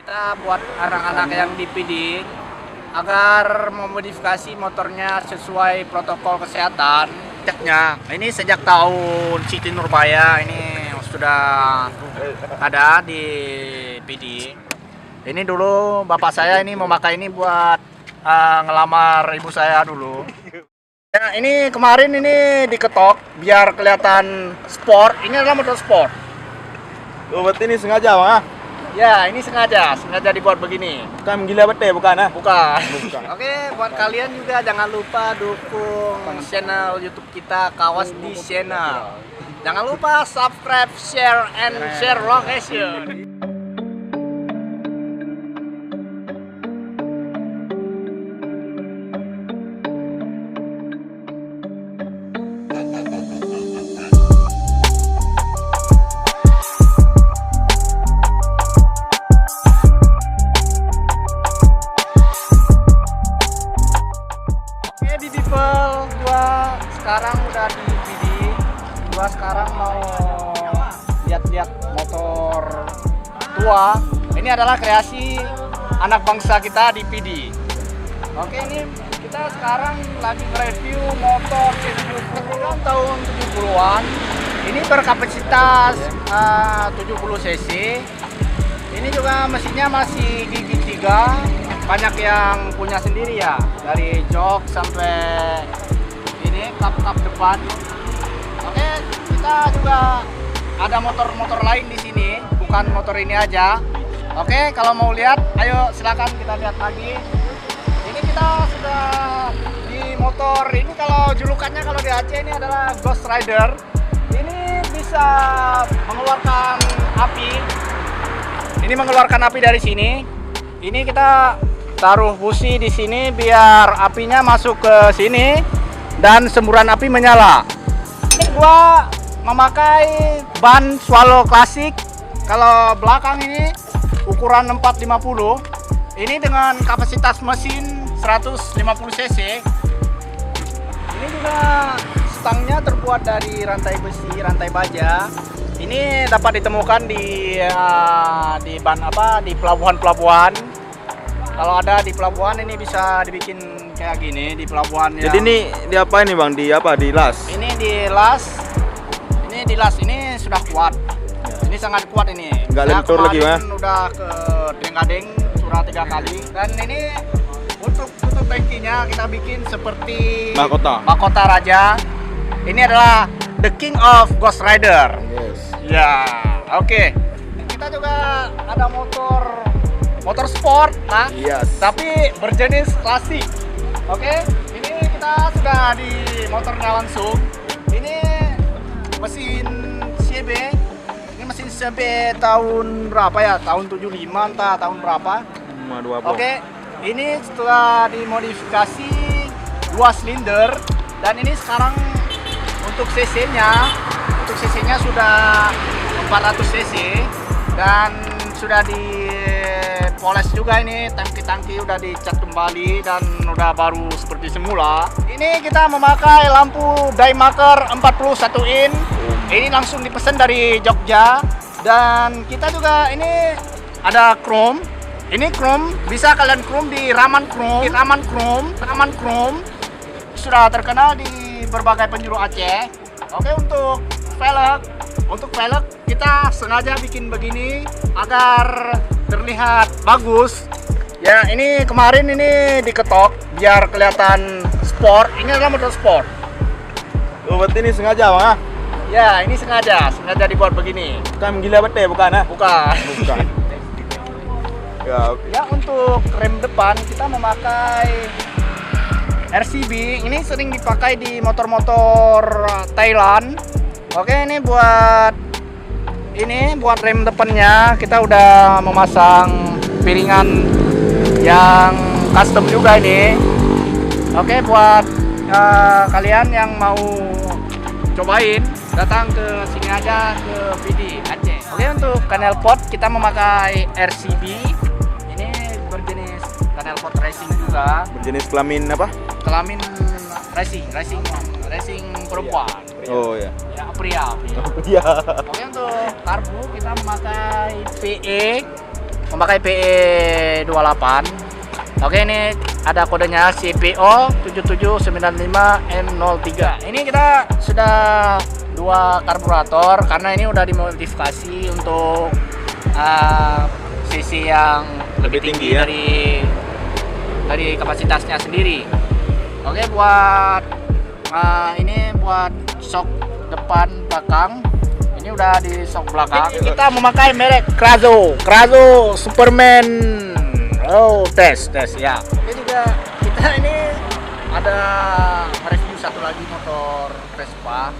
kita buat anak-anak yang di PD agar memodifikasi motornya sesuai protokol kesehatan. Ini sejak tahun Siti Nurbaya ini sudah ada di PD. Ini dulu bapak saya ini memakai ini buat ngelamar ibu saya dulu. Ya, ini kemarin ini diketok biar kelihatan sport. Ini adalah motor sport. Oh, berarti ini sengaja, Bang? Ya, ini sengaja dibuat begini. Bukan gila betul, bukan? Bukan. Oke, buat kalian juga jangan lupa dukung channel YouTube kita Kawas di Channel. Jangan lupa subscribe, share, and share location. Gua sekarang udah di PD. Gua sekarang mau lihat-lihat motor tua. Ini adalah kreasi anak bangsa kita di PD. Oke, ini kita sekarang lagi review motor C70 tahun 70-an. Ini berkapasitas 70 cc. Ini juga mesinnya masih gigi 3. Banyak yang punya sendiri ya, dari jok sampai ini kap depan. Oke, kita juga ada motor-motor lain di sini, bukan motor ini aja. Oke, kalau mau lihat, ayo silakan kita lihat lagi. Ini kita sudah di motor ini, kalau julukannya kalau di Aceh ini adalah Ghost Rider. Ini bisa mengeluarkan api. Ini mengeluarkan api dari sini. Ini kita taruh busi di sini biar apinya masuk ke sini dan semburan api menyala. Ini gua memakai ban Swallow Classic. Kalau belakang ini ukuran 450. Ini dengan kapasitas mesin 150 cc. Ini juga stangnya terbuat dari rantai besi, rantai baja. Ini dapat ditemukan di pelabuhan-pelabuhan. Kalau ada di pelabuhan ini bisa dibikin kayak gini di pelabuhan. Jadi ini diapain nih, Bang? Di apa? Di las? Ini di las. Ini sudah kuat. Ya. Ini sangat kuat ini. Nggak lentur lagi, Mas? Udah ke Dengadeng surah 3 kali. Dan ini untuk tutup tangkinya kita bikin seperti mahkota raja. Ini adalah the king of Ghost Rider. Yes. Ya, oke. Kita juga ada motor sport, nah, yes. Tapi berjenis klasik. Oke, ini kita sudah di motornya langsung. Ini mesin CB. Ini mesin CB tahun berapa ya? Tahun 75 entah tahun berapa. Oke, ini setelah dimodifikasi 2 silinder dan ini sekarang untuk CC-nya sudah 400 cc dan sudah dipoles juga. Ini tangki-tangki udah dicat kembali dan udah baru seperti semula. Ini kita memakai lampu Daymaker 41 in. Ini langsung dipesan dari Jogja. Dan kita juga ini ada chrome. Ini chrome, bisa kalian chrome di Raman Chrome. Sudah terkenal di berbagai penjuru Aceh. Oke, untuk velg kita sengaja bikin begini agar terlihat bagus. Ya, ini kemarin ini diketok biar kelihatan sport. Ini adalah motor sport. Oh, berarti ini sengaja, Bang? Ya, ini sengaja dibuat begini. Bukan gila betul, bukan? Bukan. Ya, okay. Ya, untuk rem depan kita memakai RCB. Ini sering dipakai di motor-motor Thailand. Oke, ini buat rem depannya kita udah memasang piringan yang custom juga ini. Oke, buat kalian yang mau cobain, datang ke sini aja ke PD Aceh. Oke, untuk knalpot kita memakai RCB. Ini berjenis knalpot racing juga. Berjenis kelamin apa? Kelamin racing perempuan. Oh ya. Ya, pria. Iya. Oke, untuk karbu kita memakai PE. memakai PE28. Oke, ini ada kodenya CPO 7795M03. Ini kita sudah 2 karburator karena ini udah dimodifikasi untuk cc yang lebih tinggi ya? dari kapasitasnya sendiri. Oke, buat ini buat shock depan belakang. Ini udah di shock belakang. Ini kita memakai merek Krazo Superman. Oh, tes ya. Ini juga kita ini ada review satu lagi motor Vespa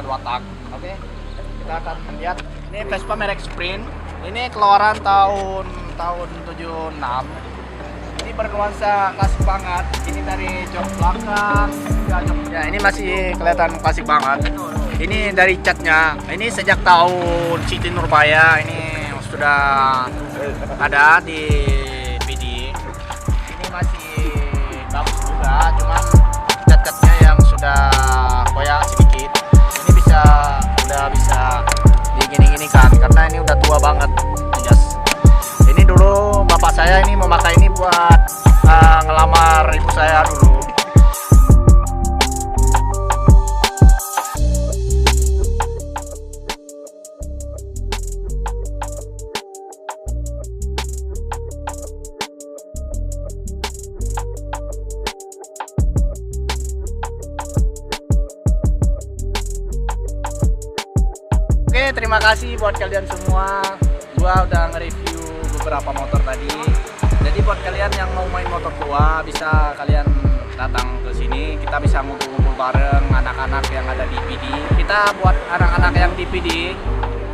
2 tak. Oke, kita akan melihat ini Vespa merek Sprint. Ini keluaran tahun 76. Ini bernuansa klasik banget. Ini dari jok belakang ya, ini masih kelihatan klasik banget. Ini dari catnya. Ini sejak tahun Siti Nurbaya ini sudah ada di PD. Ini masih bagus juga, cuman cat-catnya yang sudah koyak sedikit. Ini udah bisa digini-gini kan, karena ini udah tua banget. Ini dulu bapak saya ini memakai ini buat ngelamar ibu saya dulu. Oke, terima kasih buat kalian semua. Gua udah nge-review beberapa motor tadi. Jadi buat kalian yang mau main motor tua, bisa kalian datang ke sini. Kita bisa ngumpul-ngumpul bareng anak-anak yang ada di PD. Kita buat anak-anak yang di PD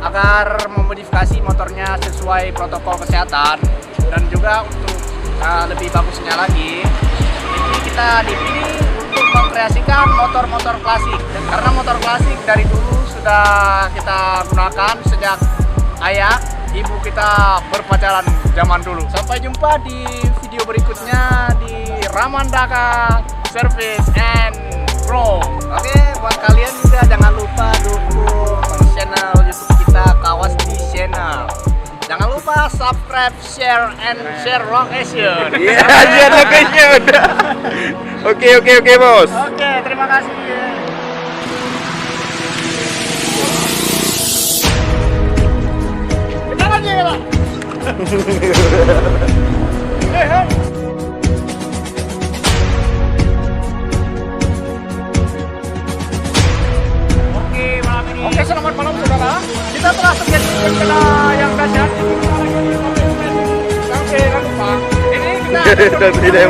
agar memodifikasi motornya sesuai protokol kesehatan, dan juga untuk lebih bagusnya lagi, ini kita di PD untuk mengkreasikan motor-motor klasik. Karena motor klasik dari dulu sudah kita gunakan sejak ayah ibu kita berpacaran zaman dulu. Sampai jumpa di video berikutnya di Ramandaka Service and Pro. Oke, buat kalian juga jangan lupa dukung channel YouTube kita, Kawas di Channel. Jangan lupa subscribe, share, and share location. Iya, share location. Oke, bos. Oke, terima kasih. Oke, selamat malam saudara. Kita telah terjadi bencana yang dahsyat. Sampai lupa. Ini kita Dan tidak